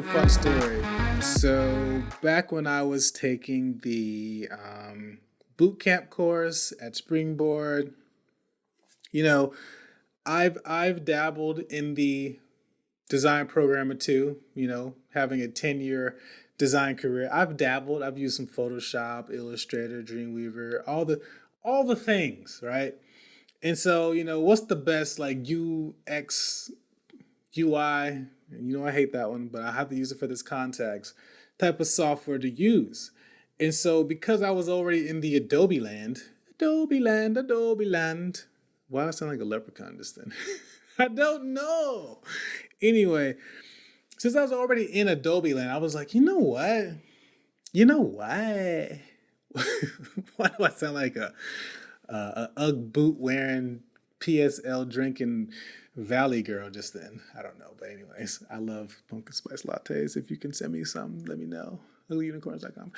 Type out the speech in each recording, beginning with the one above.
you a fun story. So back when I was taking the boot camp course at Springboard, you know, I've dabbled in the design programmer too. Having a 10-year design career, I've dabbled. I've used some Photoshop, Illustrator, Dreamweaver, all the things, right? And so, what's the best like UX UI? I hate that one, but I have to use it for this context type of software to use. And so, because I was already in the Adobe land. Why do I sound like a leprechaun just then? I don't know. Anyway, since I was already in Adobe land, I was like, you know what? You know what? Why do I sound like a UGG boot wearing PSL drinking Valley girl just then? I don't know. But anyways, I love pumpkin spice lattes. If you can send me some, let me know. Unicorns.com.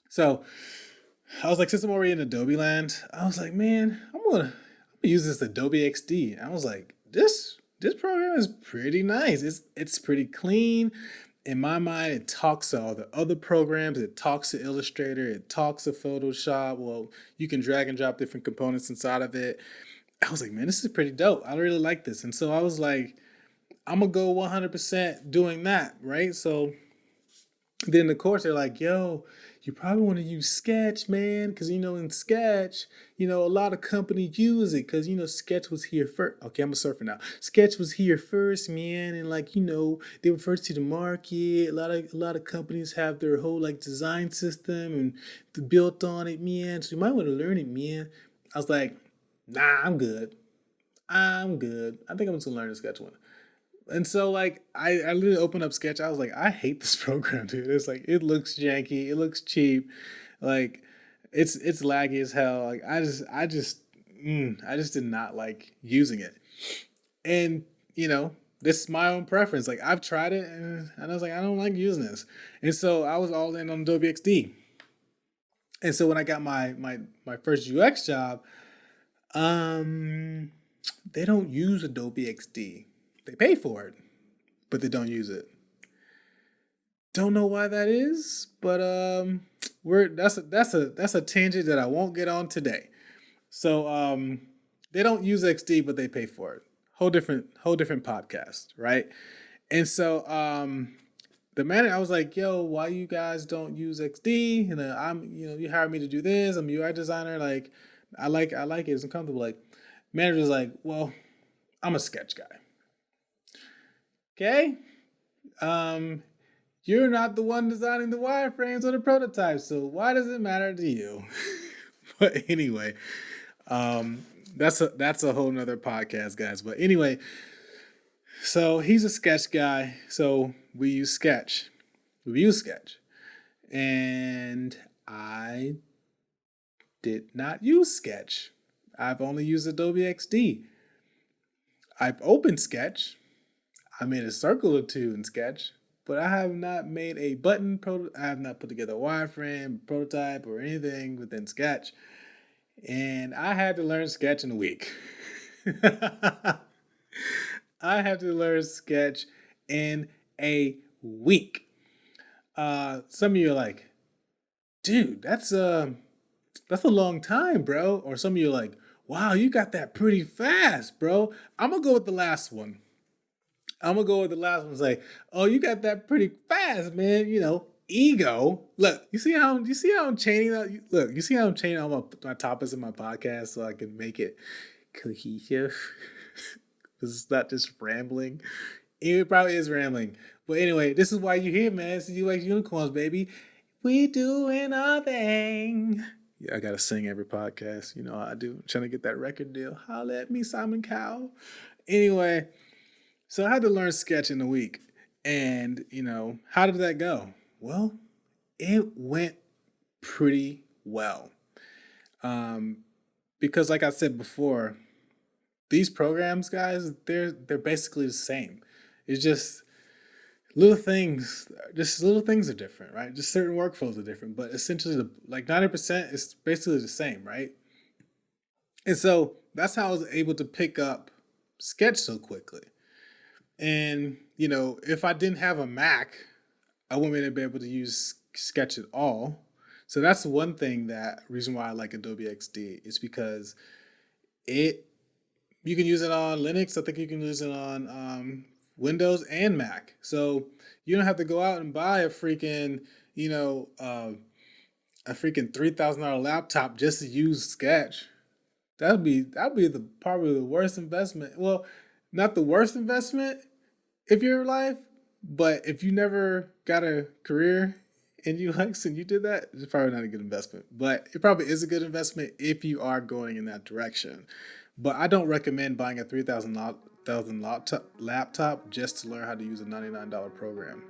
So I was like, since I'm already in Adobe land, I was like, man, I'm gonna use this Adobe XD. And I was like, this program is pretty nice. It's pretty clean. In my mind, it talks to all the other programs. It talks to Illustrator. It talks to Photoshop. Well, you can drag and drop different components inside of it. I was like, man, this is pretty dope. I really like this. And so I was like, I'm going to go 100% doing that, right? So then the course, they're like, yo, you probably want to use Sketch, man, because, in Sketch, a lot of companies use it because, Sketch was here first. Okay, I'm a surfer now. Sketch was here first, man, and they were first to the market. A lot of companies have their whole design system and built on it, man. So you might want to learn it, man. I was like, nah, I'm good. I think I'm just gonna learn the Sketch one. And so I literally opened up Sketch. I was like, I hate this program, dude. It's like, it looks janky, it looks cheap, it's laggy as hell. I just did not like using it. And this is my own preference. I've tried it and I was like, I don't like using this. And so I was all in on Adobe XD. And so when I got my first UX job, they don't use Adobe XD. They pay for it, but they don't use it. Don't know why that is, but that's a tangent that I won't get on today. So they don't use XD, but they pay for it. Whole different podcast, right? And so the manager, I was like, yo, why you guys don't use XD? And you hired me to do this. I'm a UI designer. I like it. It's uncomfortable. Manager's like, well, I'm a Sketch guy. Okay. You're not the one designing the wireframes or the prototypes, so why does it matter to you? But anyway, that's a whole nother podcast, guys. But anyway, so he's a Sketch guy, so we use Sketch. And I did not use Sketch. I've only used Adobe XD. I've opened Sketch. I made a circle or two in Sketch, but I have not made a button. I have not put together a wireframe, prototype, or anything within Sketch. And I had to learn Sketch in a week. I had to learn Sketch in a week. Some of you are like, dude, that's a long time, bro. Or some of you are like, wow, you got that pretty fast, bro. I'm going to go with the last one. It's like, oh, you got that pretty fast, man. Ego. Look, you see how I'm chaining that? Look, you see how I'm chaining all my topics in my podcast so I can make it cohesive? Because it's not just rambling. It probably is rambling. But anyway, this is why you're here, man. So you like unicorns, baby. We doing our thing. Yeah, I gotta sing every podcast. You know how I do. I'm trying to get that record deal. Holla at me, Simon Cowell. Anyway. So I had to learn Sketch in a week. And, how did that go? Well, it went pretty well. Because like I said before, these programs, guys, they're basically the same. It's just little things are different, right? Just certain workflows are different, but essentially 90% is basically the same, right? And so that's how I was able to pick up Sketch so quickly. And if I didn't have a Mac, I wouldn't be able to use Sketch at all. So that's one thing, that reason why I like Adobe XD is because it you can use it on Linux. I think you can use it on Windows and Mac. So you don't have to go out and buy a freaking $3,000 laptop just to use Sketch. That'd be the probably the worst investment. Well, not the worst investment if you're alive, but if you never got a career in UX and you did that, it's probably not a good investment. But it probably is a good investment if you are going in that direction. But I don't recommend buying a $3,000 laptop just to learn how to use a $99 program.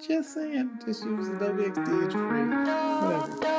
Just saying, just use Adobe XD. It's free. Whatever.